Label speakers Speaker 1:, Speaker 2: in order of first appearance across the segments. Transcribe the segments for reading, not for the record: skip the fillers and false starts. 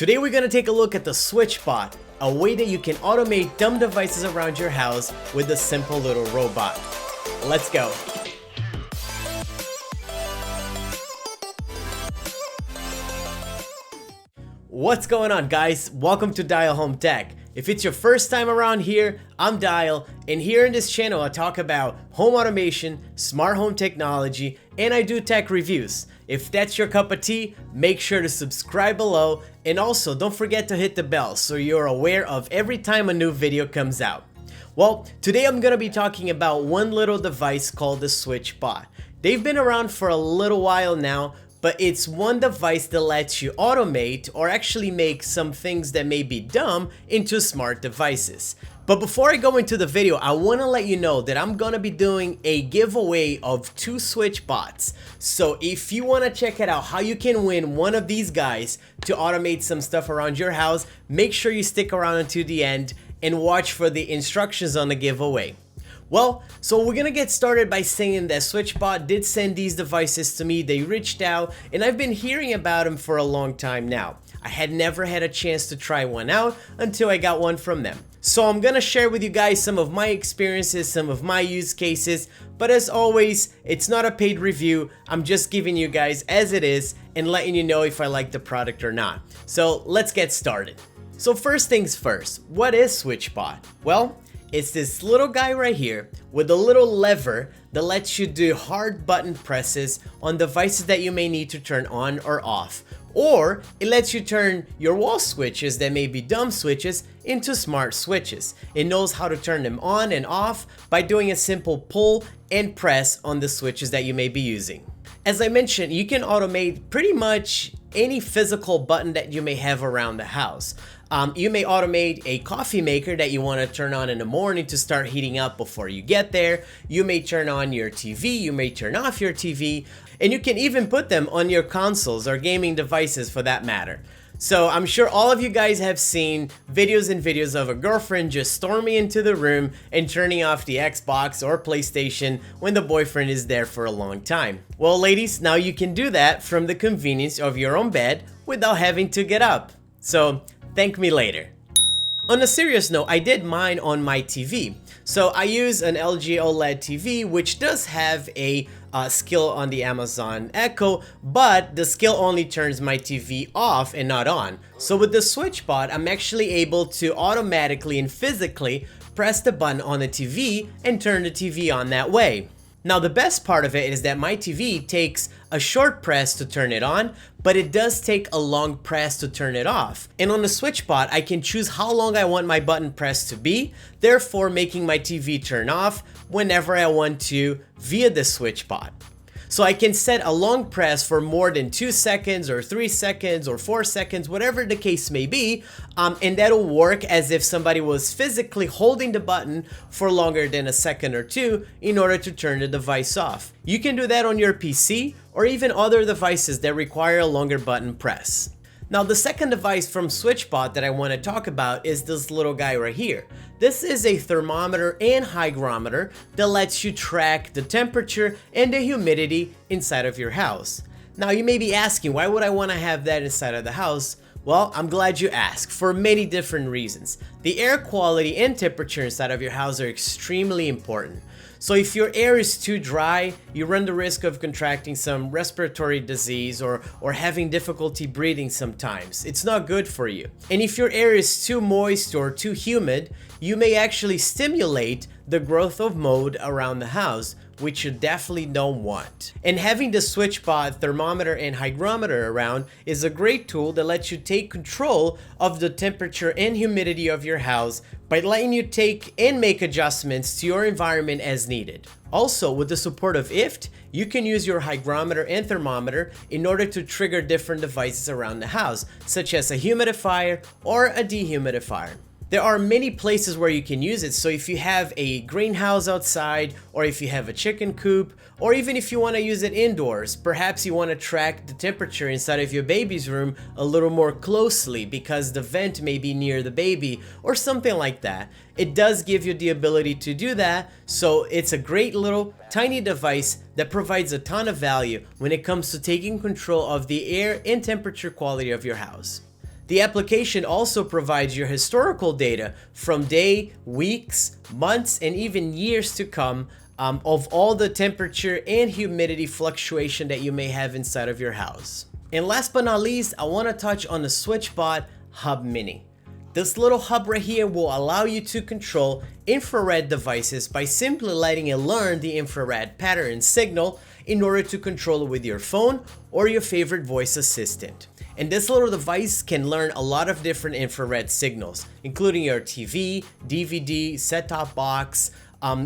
Speaker 1: Today we're going to take a look at the SwitchBot, a way that you can automate dumb devices around your house with a simple little robot. Let's go. What's going on, guys? Welcome to Dial Home Tech. If it's your first time around here, I'm Dial, and here in this channel I talk about home automation, smart home technology, and I do tech reviews. If that's your cup of tea, make sure to subscribe below, and also don't forget to hit the bell so you're aware of every time a new video comes out. Well, today I'm going to be talking about one little device called the SwitchBot. They've been around for a little while now, but it's one device that lets you automate or actually make some things that may be dumb into smart devices. But before I go into the video, I want to let you know that I'm going to be doing a giveaway of 2 SwitchBots. So if you want to check it out how you can win one of these guys to automate some stuff around your house, make sure you stick around until the end and watch for the instructions on the giveaway. Well, so we're gonna get started by saying that SwitchBot did send these devices to me. They reached out and I've been hearing about them for a long time now. I had never had a chance to try one out until I got one from them. So I'm gonna share with you guys some of my experiences, some of my use cases, but as always, it's not a paid review. I'm just giving you guys as it is and letting you know if I like the product or not. So let's get started. So first things first, what is SwitchBot? Well, it's this little guy right here with a little lever that lets you do hard button presses on devices that you may need to turn on or off. Or it lets you turn your wall switches that may be dumb switches into smart switches. It knows how to turn them on and off by doing a simple pull and press on the switches that you may be using. As I mentioned, you can automate pretty much any physical button that you may have around the house. You may automate a coffee maker that you want to turn on in the morning to start heating up before you get there. You may turn on your TV, you may turn off your TV, and you can even put them on your consoles or gaming devices for that matter. So I'm sure all of you guys have seen videos and videos of a girlfriend just storming into the room and turning off the Xbox or PlayStation when the boyfriend is there for a long time. Well, ladies, now you can do that from the convenience of your own bed without having to get up. So thank me later. On a serious note, I did mine on my TV. So I use an LG OLED TV, which does have a skill on the Amazon Echo, but the skill only turns my TV off and not on. So with the SwitchBot, I'm actually able to automatically and physically press the button on the TV and turn the TV on that way. Now the best part of it is that my TV takes a short press to turn it on, but it does take a long press to turn it off. And on the SwitchBot, I can choose how long I want my button press to be, therefore making my TV turn off whenever I want to via the SwitchBot. So I can set a long press for more than 2 seconds or 3 seconds or 4 seconds, whatever the case may be, and that'll work as if somebody was physically holding the button for longer than a second or 2 in order to turn the device off. You can do that on your PC or even other devices that require a longer button press. Now the second device from SwitchBot that I want to talk about is this little guy right here. This is a thermometer and hygrometer that lets you track the temperature and the humidity inside of your house. Now you may be asking, why would I want to have that inside of the house? Well, I'm glad you asked, for many different reasons. The air quality and temperature inside of your house are extremely important. So if your air is too dry, you run the risk of contracting some respiratory disease or having difficulty breathing sometimes. It's not good for you. And if your air is too moist or too humid, you may actually stimulate the growth of mold around the house, which you definitely don't want. And having the SwitchBot thermometer and hygrometer around is a great tool that lets you take control of the temperature and humidity of your house by letting you take and make adjustments to your environment as needed. Also, with the support of IFT, you can use your hygrometer and thermometer in order to trigger different devices around the house, such as a humidifier or a dehumidifier. There are many places where you can use it, so if you have a greenhouse outside, or if you have a chicken coop, or even if you want to use it indoors, perhaps you want to track the temperature inside of your baby's room a little more closely because the vent may be near the baby or something like that. It does give you the ability to do that, so it's a great little tiny device that provides a ton of value when it comes to taking control of the air and temperature quality of your house. The application also provides your historical data from day, weeks, months, and even years to come of all the temperature and humidity fluctuation that you may have inside of your house. And last but not least, I want to touch on the SwitchBot Hub Mini. This little hub right here will allow you to control infrared devices by simply letting it learn the infrared pattern and signal in order to control it with your phone or your favorite voice assistant. And this little device can learn a lot of different infrared signals, including your TV, DVD, set-top box,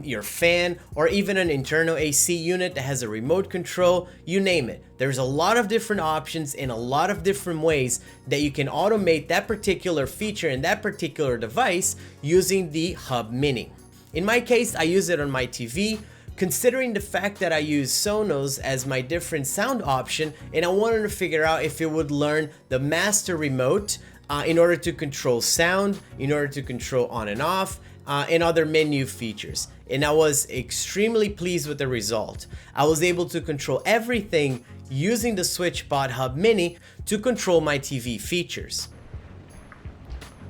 Speaker 1: your fan, or even an internal AC unit that has a remote control, you name it. There's a lot of different options and a lot of different ways that you can automate that particular feature in that particular device using the Hub Mini. In my case, I use it on my TV, considering the fact that I use Sonos as my different sound option, and I wanted to figure out if it would learn the master remote in order to control sound, in order to control on and off, and other menu features. And I was extremely pleased with the result. I was able to control everything using the SwitchBot Hub Mini to control my TV features.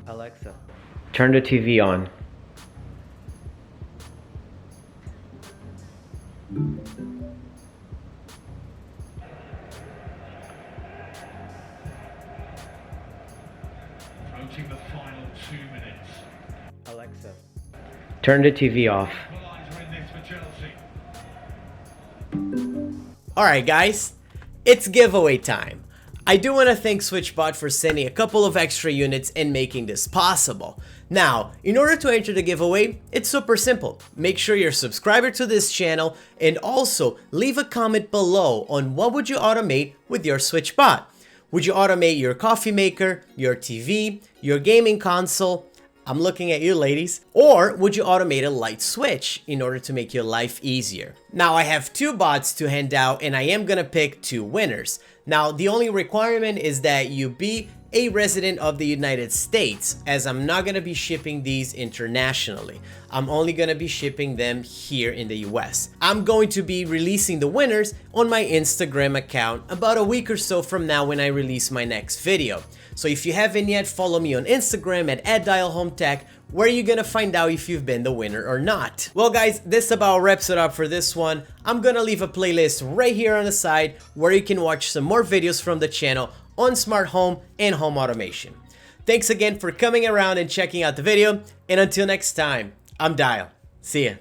Speaker 1: Alexa, turn the TV on.
Speaker 2: Approaching the final 2 minutes.
Speaker 1: Alexa, turn the TV off. Alright guys, it's giveaway time. I do want to thank SwitchBot for sending a couple of extra units and making this possible. Now, in order to enter the giveaway, it's super simple. Make sure you're a subscriber to this channel and also leave a comment below on what would you automate with your SwitchBot. Would you automate your coffee maker, your TV, your gaming console? I'm looking at you ladies. Or would you automate a light switch in order to make your life easier? Now I have 2 bots to hand out and I am gonna pick 2 winners. Now the only requirement is that you be a resident of the United States, as I'm not gonna be shipping these internationally. I'm only gonna be shipping them here in the US. I'm going to be releasing the winners on my Instagram account about a week or so from now when I release my next video. So if you haven't yet, follow me on Instagram at @DialHomeTech, where you're gonna find out if you've been the winner or not. Well guys, this about wraps it up for this one. I'm gonna leave a playlist right here on the side where you can watch some more videos from the channel on smart home and home automation. Thanks again for coming around and checking out the video, and until next time, I'm Dial. See ya.